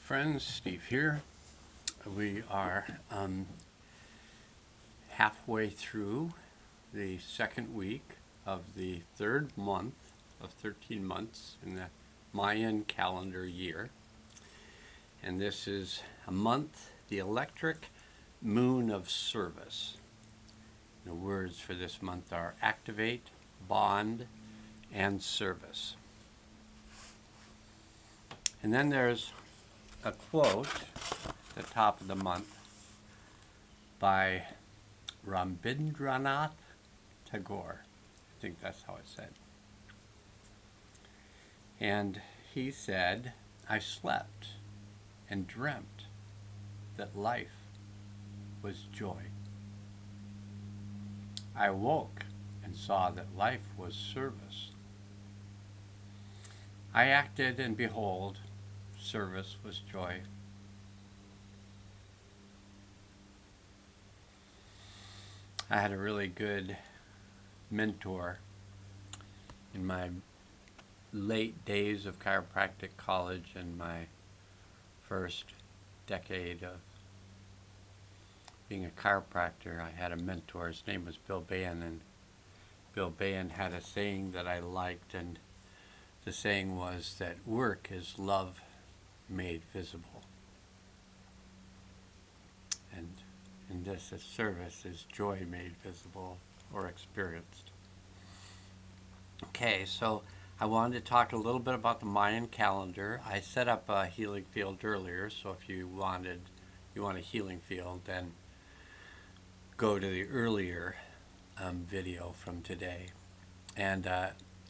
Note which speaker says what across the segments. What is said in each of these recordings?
Speaker 1: friends, Steve here. We are halfway through the second week of the third month of 13 months in the Mayan calendar year. And this is a month, the electric moon of service. The words for this month are activate, bond, and service. And then there's a quote at the top of the month by Rabindranath Tagore. I think that's how it's said. And he said, I slept and dreamt that life was joy. I awoke and saw that life was service. I acted, and behold, service was joy. I had a really good mentor in my late days of chiropractic college and my first decade of being a chiropractor. I had a mentor. His name was Bill Mayan, and Bill Mayan had a saying that I liked, and the saying was that work is love made visible. And in this, a service is joy made visible or experienced. Okay, so I wanted to talk a little bit about the Mayan calendar. I set up a healing field earlier, so if you want a healing field, then go to the earlier video from today. And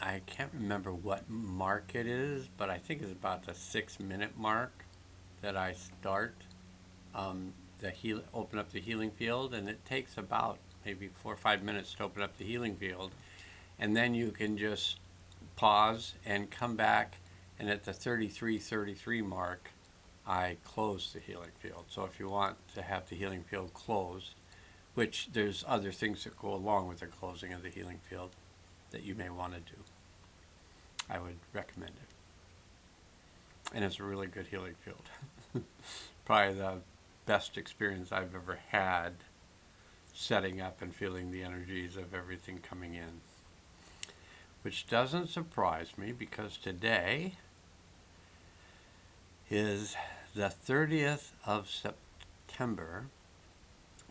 Speaker 1: I can't remember what mark it is, but I think it's about the 6-minute mark that I start open up the healing field, and it takes about maybe 4 or 5 minutes to open up the healing field, and then you can just pause and come back, and at the 33 mark I close the healing field. So if you want to have the healing field closed, which there's other things that go along with the closing of the healing field that you may want to do, I would recommend it. And it's a really good healing field. Probably the best experience I've ever had setting up and feeling the energies of everything coming in. Which doesn't surprise me, because today is the 30th of September,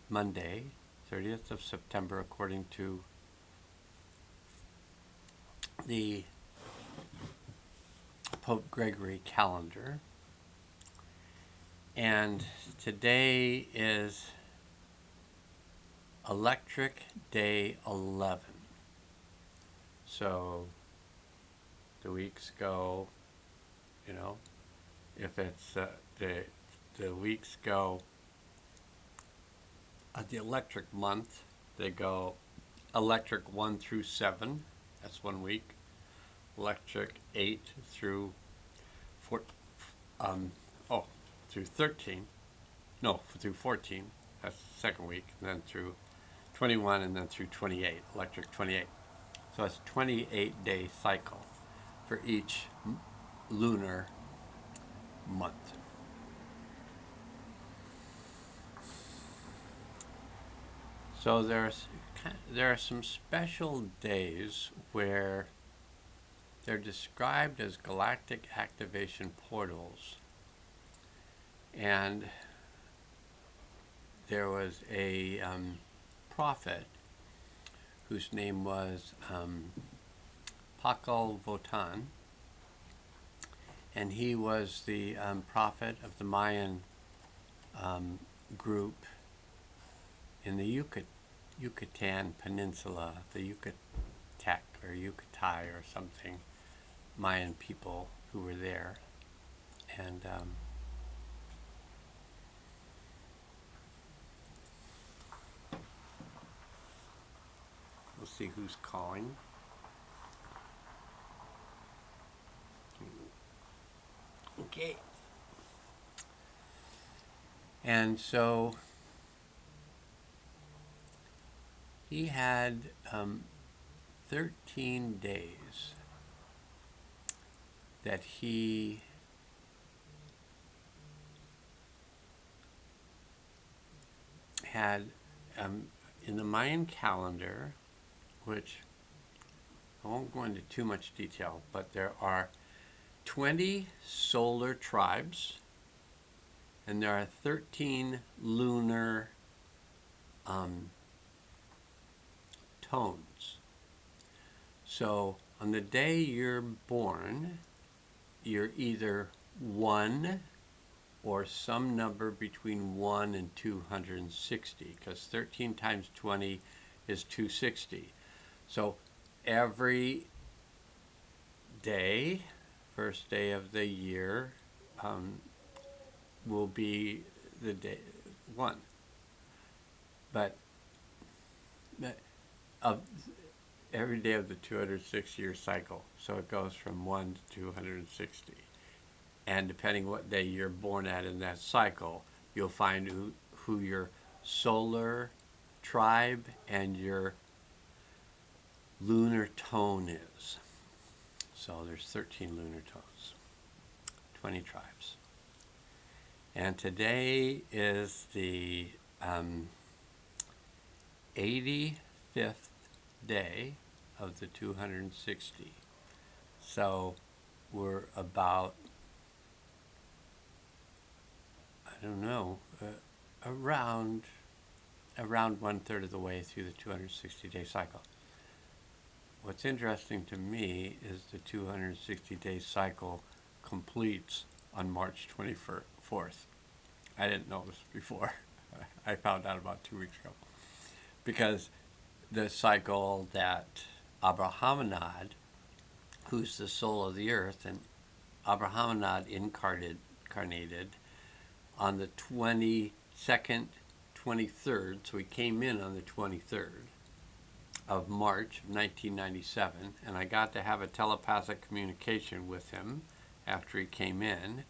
Speaker 1: Monday, 30th of September, according to the Pope Gregory calendar. And today is Electric Day 11. So the weeks go, if it's the weeks go, the electric month, they go electric 1 through 7, that's 1 week. Electric 8 through 13, through 14, that's the second week, and then through 21, and then through 28, electric 28. So it's a 28-day cycle for each lunar month. So there are some special days where they're described as galactic activation portals. And there was a prophet whose name was Pakal Votan, and he was the prophet of the Mayan group in the Yucatan Peninsula, the Yucatec or Yucatai or something, Mayan people who were there. And we'll see who's calling. Okay. And so he had 13 days that he had, in the Mayan calendar, which I won't go into too much detail, but there are 20 solar tribes, and there are 13 lunar tones. So on the day you're born, you're either 1 or some number between 1 and 260, because 13 times 20 is 260. So every day, first day of the year, will be the day 1. But of every day of the 206-year cycle, so it goes from 1 to 260. And depending what day you're born at in that cycle, you'll find who your solar tribe and your lunar tone is. So there's 13 lunar tones, 20 tribes. And today is the 85th day of the 260. So we're about, I don't know, around 1/3 of the way through the 260-day cycle. What's interesting to me is the 260-day cycle completes on March 24th. I didn't know this before. I found out about 2 weeks ago. Because the cycle that Abrahamanad, who's the soul of the earth, and Abrahamanad incarnated on the 22nd, 23rd, so he came in on the 23rd of March of 1997, and I got to have a telepathic communication with him after he came in,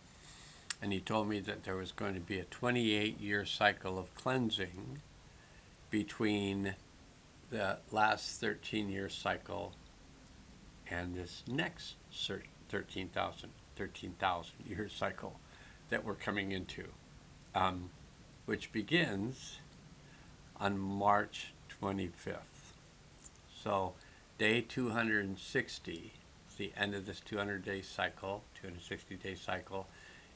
Speaker 1: and he told me that there was going to be a 28-year cycle of cleansing between the last 13-year cycle and this next 13,000 year cycle that we're coming into, which begins on March 25th. So day 260, the end of this 200-day cycle, 260-day cycle,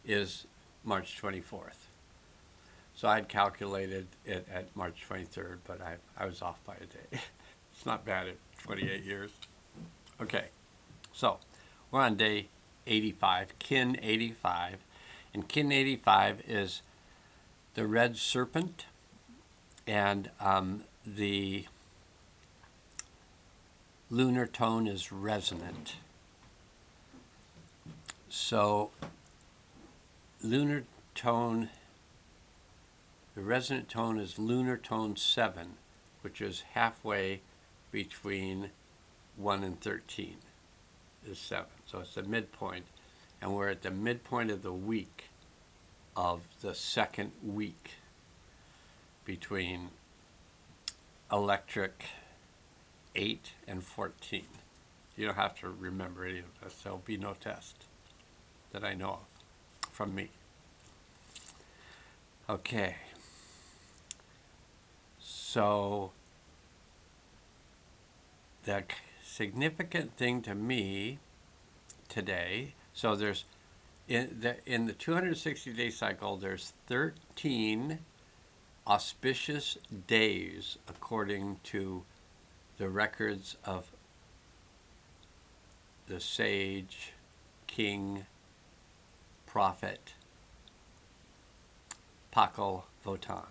Speaker 1: is March 24th. So I'd calculated it at March 23rd, but I was off by a day. It's not bad at 28 years. Okay, so we're on day 85, Kin 85, and Kin 85 is the Red Serpent, and the lunar tone is resonant. So lunar tone, the resonant tone is lunar tone 7, which is halfway between 1 and 13 is 7. So it's the midpoint, and we're at the midpoint of the week of the second week between electric 8 and 14. You don't have to remember any of this. There'll be no test that I know of from me. Okay. So the significant thing to me today, so there's in the 260-day cycle, there's 13 auspicious days according to the records of the sage, king, prophet, Pakal Votan.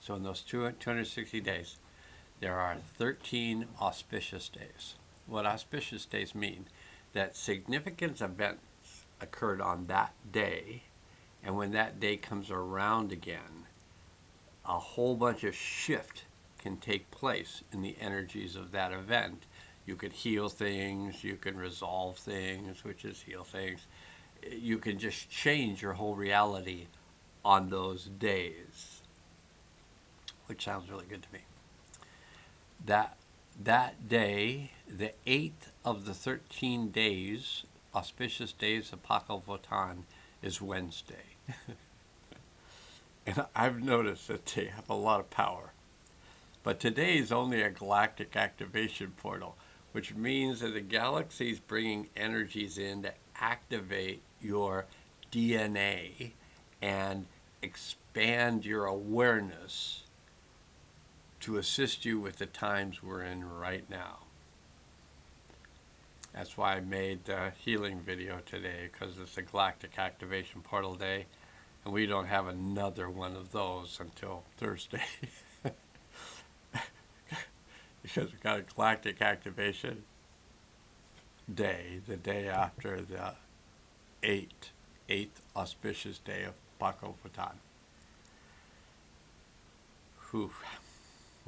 Speaker 1: So in those 260 days, there are 13 auspicious days. What auspicious days mean? That significant events occurred on that day, and when that day comes around again, a whole bunch of shift can take place in the energies of that event. You could heal things, you can resolve things, which is heal things. You can just change your whole reality on those days, which sounds really good to me. That day, the 8th of the 13 days, auspicious days of Pakal Votan, is Wednesday. And I've noticed that they have a lot of power. But today is only a galactic activation portal, which means that the galaxy is bringing energies in to activate your DNA and expand your awareness to assist you with the times we're in right now. That's why I made the healing video today, because it's a Galactic Activation Portal Day, and we don't have another one of those until Thursday. Because we've got a Galactic Activation Day, the day after the eighth auspicious day of Paco Votan. Whew.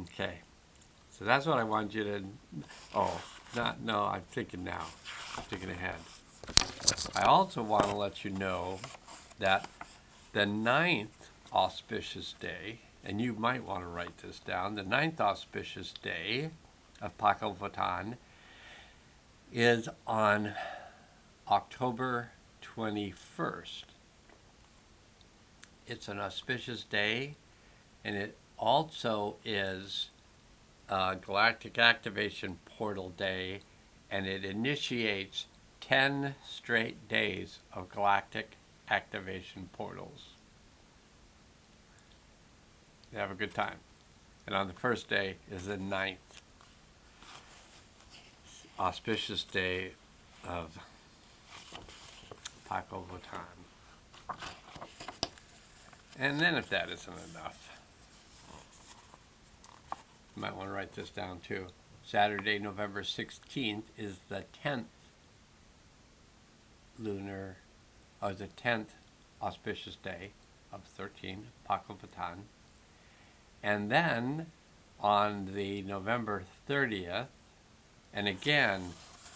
Speaker 1: Okay. So that's what I want you to... I'm thinking now. I'm thinking ahead. I also want to let you know that the ninth auspicious day, and you might want to write this down, the ninth auspicious day of Paco Votan is on October 21st. It's an auspicious day, and it also is a Galactic Activation Portal Day, and it initiates 10 straight days of Galactic Activation Portals. You have a good time. And on the first day is the ninth auspicious day of Paco Votan. And then if that isn't enough, you might want to write this down too. Saturday, November 16th is the 10th the 10th auspicious day of 13, Paco Votan. And then on the November 30th, and again,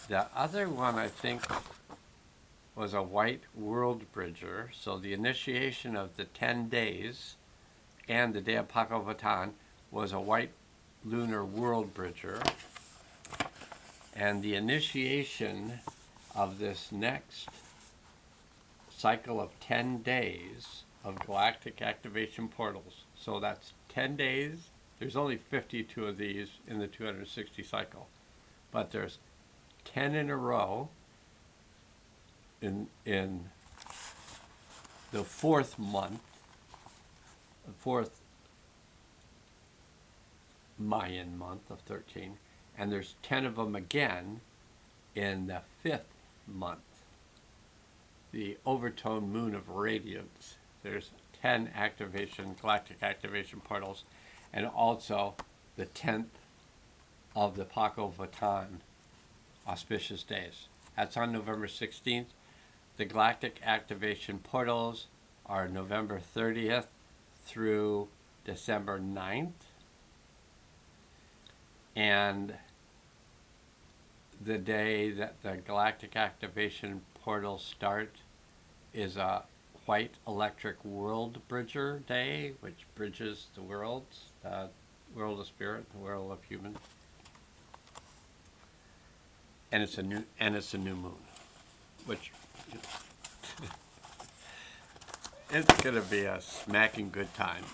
Speaker 1: the other one I think was a white world bridger. So the initiation of the 10 days and the day of Paco Votan was a white lunar world bridger. And the initiation of this next cycle of 10 days of Galactic Activation Portals. So that's 10 days. There's only 52 of these in the 260 cycle. But there's 10 in a row in the fourth month, the fourth Mayan month of 13, and there's 10 of them again in the fifth month, the overtone moon of radiance. There's 10 galactic activation portals, and also the 10th of the Paco Votan auspicious days. That's on November 16th. The galactic activation portals are November 30th through December 9th. And the day that the galactic activation portals start is a white electric world bridger day, which bridges the worlds, the world of spirit, the world of human. And it's a new moon, which it's gonna be a smacking good time.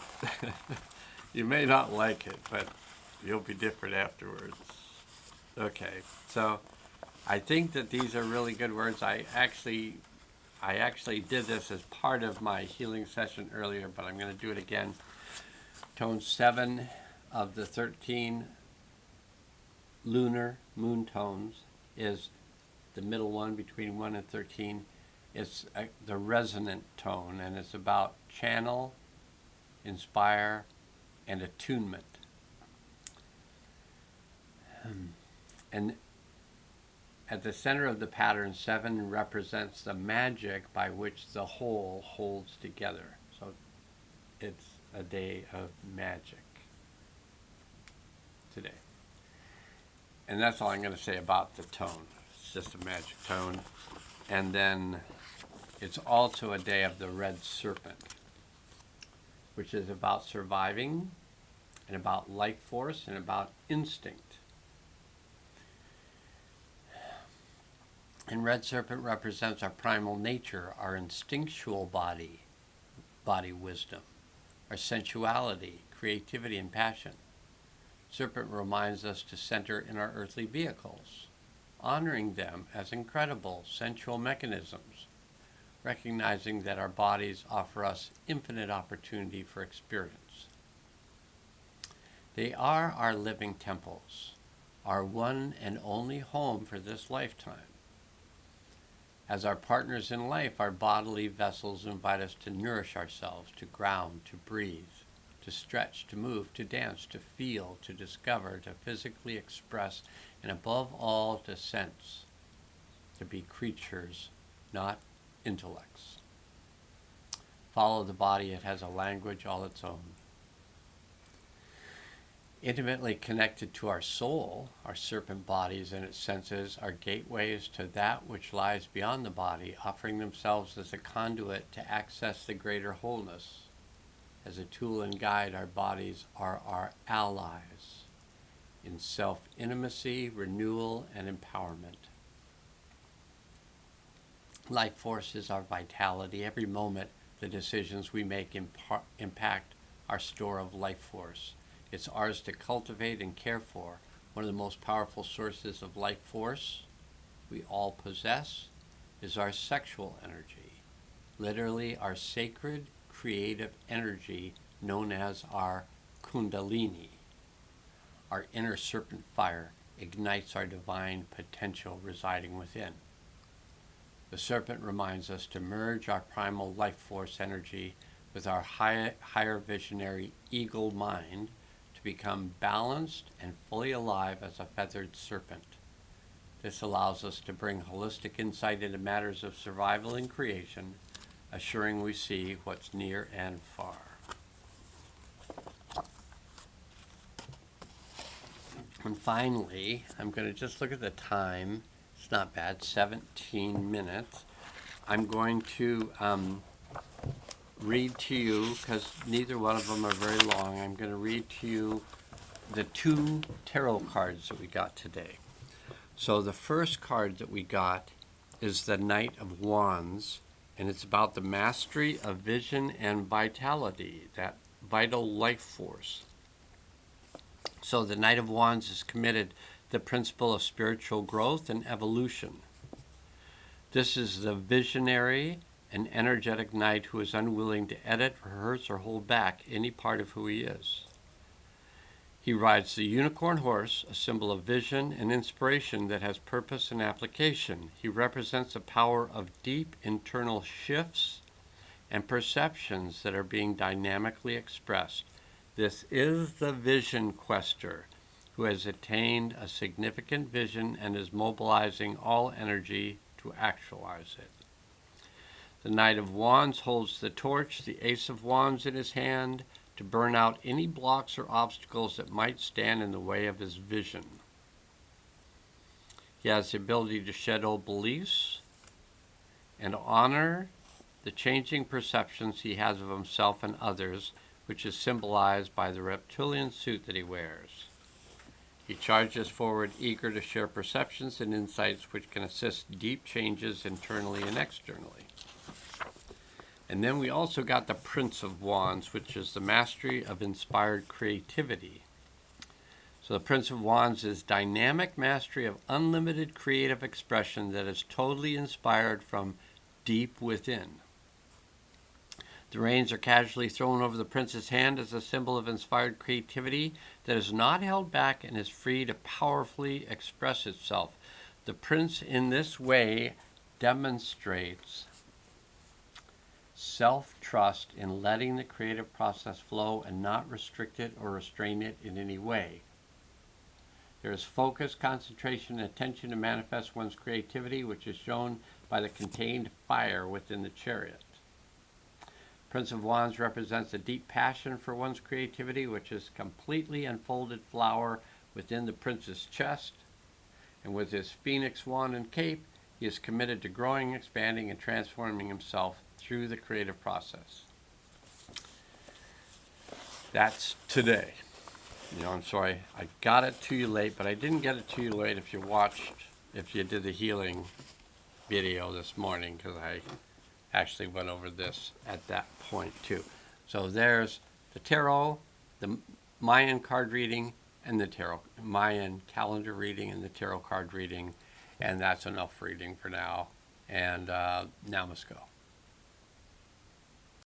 Speaker 1: You may not like it, but you'll be different afterwards. Okay, so I think that these are really good words. I actually did this as part of my healing session earlier, but I'm going to do it again. Tone 7 of the 13 lunar moon tones is the middle one between 1 and 13. It's the resonant tone, and it's about channel, inspire, and attunement. And at the center of the pattern, 7 represents the magic by which the whole holds together. So it's a day of magic today. And that's all I'm going to say about the tone. It's just a magic tone. And then it's also a day of the Red Serpent, which is about surviving and about life force and about instinct. And Red Serpent represents our primal nature, our instinctual body wisdom. our sensuality, creativity, and passion. Serpent reminds us to center in our earthly vehicles, honoring them as incredible sensual mechanisms, recognizing that our bodies offer us infinite opportunity for experience. They are our living temples, our one and only home for this lifetime. As our partners in life, our bodily vessels invite us to nourish ourselves, to ground, to breathe, to stretch, to move, to dance, to feel, to discover, to physically express, and above all, to sense, to be creatures, not intellects. Follow the body, it has a language all its own. Intimately connected to our soul, our serpent bodies and its senses are gateways to that which lies beyond the body, offering themselves as a conduit to access the greater wholeness. As a tool and guide, our bodies are our allies in self-intimacy, renewal, and empowerment. Life force is our vitality. Every moment, the decisions we make impact our store of life force. It's ours to cultivate and care for. One of the most powerful sources of life force we all possess is our sexual energy, literally our sacred creative energy known as our kundalini. Our inner serpent fire ignites our divine potential residing within. The serpent reminds us to merge our primal life force energy with our higher visionary eagle mind to become balanced and fully alive as a feathered serpent. This allows us to bring holistic insight into matters of survival and creation, assuring we see what's near and far. And finally, I'm going to just look at the time. It's not bad, 17 minutes. I'm going to read to you, because neither one of them are very long, I'm going to read to you the 2 tarot cards that we got today. So the first card that we got is the Knight of Wands, and it's about the mastery of vision and vitality, that vital life force. So the Knight of Wands is committed to the principle of spiritual growth and evolution. This is the visionary and energetic knight who is unwilling to edit, rehearse, or hold back any part of who he is. He rides the unicorn horse, a symbol of vision and inspiration that has purpose and application. He represents a power of deep internal shifts and perceptions that are being dynamically expressed. This is the vision quester who has attained a significant vision and is mobilizing all energy to actualize it. The Knight of Wands holds the torch, the Ace of Wands in his hand, to burn out any blocks or obstacles that might stand in the way of his vision. He has the ability to shed old beliefs and honor the changing perceptions he has of himself and others, which is symbolized by the reptilian suit that he wears. He charges forward, eager to share perceptions and insights which can assist deep changes internally and externally. And then we also got the Prince of Wands, which is the mastery of inspired creativity. So the Prince of Wands is dynamic mastery of unlimited creative expression that is totally inspired from deep within. The reins are casually thrown over the prince's hand as a symbol of inspired creativity that is not held back and is free to powerfully express itself. The prince in this way demonstrates self-trust in letting the creative process flow and not restrict it or restrain it in any way. There is focus, concentration, and attention to manifest one's creativity, which is shown by the contained fire within the chariot. Prince of Wands represents a deep passion for one's creativity, which is completely unfolded flower within the prince's chest. And with his phoenix wand and cape, he is committed to growing, expanding, and transforming himself through the creative process. That's today. I'm sorry, I got it to you late, but I didn't get it to you late if you did the healing video this morning, because I actually went over this at that point too. So there's the tarot, the Mayan card reading, and the tarot Mayan calendar reading and the tarot card reading, and that's enough reading for now. And namaste.